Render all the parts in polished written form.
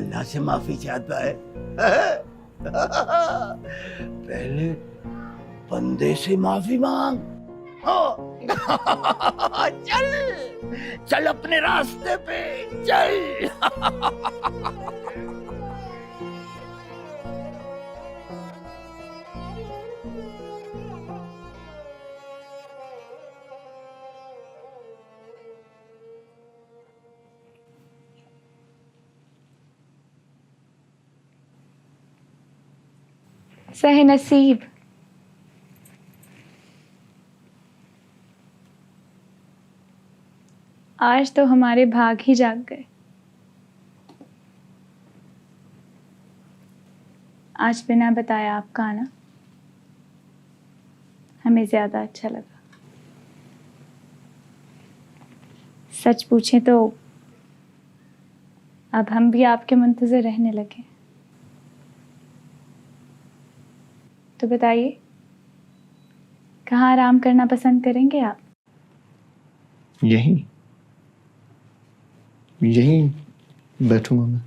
अल्लाह से माफी चाहता है पहले बंदे से माफी मांग। चल चल अपने रास्ते पे चल। सही नसीब। आज तो हमारे भाग ही जाग गए। आज बिना बताया आपका आना हमें ज्यादा अच्छा लगा। सच पूछें तो अब हम भी आपके मुंतज़िर रहने लगे। तो बताइए कहाँ आराम करना पसंद करेंगे आप? यहीं यहीं बैठूंगा मैं।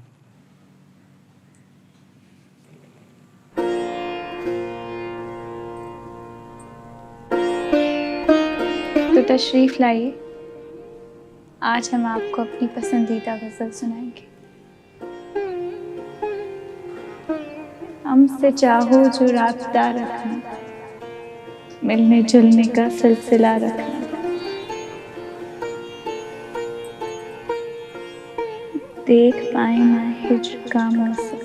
तो तशरीफ लाइए, आज हम आपको अपनी पसंदीदा गज़ल सुनाएंगे। हमसे चाहो जो राबता रखना, मिलने जुलने का सिलसिला रखना, देख पाए ना हिज्र का मौसम,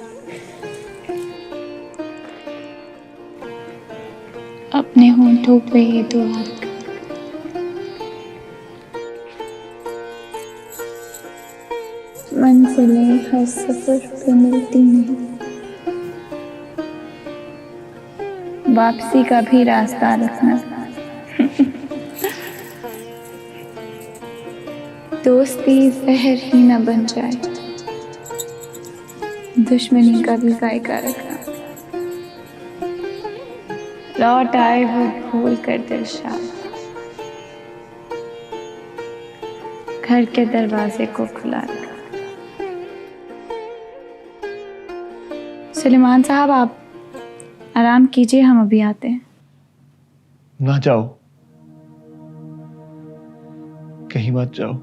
अपने होंठों पे ये दुआ रखना। मंजिलें हर सफर पे मिलती नहीं, वापसी का भी रास्ता रखना। दोस्ती जहर ही न बन जाए, दुश्मनी का भी जायका रखना। लौट आए हो भूल कर दिलशाद, घर के दरवाजे को खुला रखना। सुलेमान साहब आप आराम कीजिए, हम अभी आते हैं। ना जाओ, कहीं मत जाओ।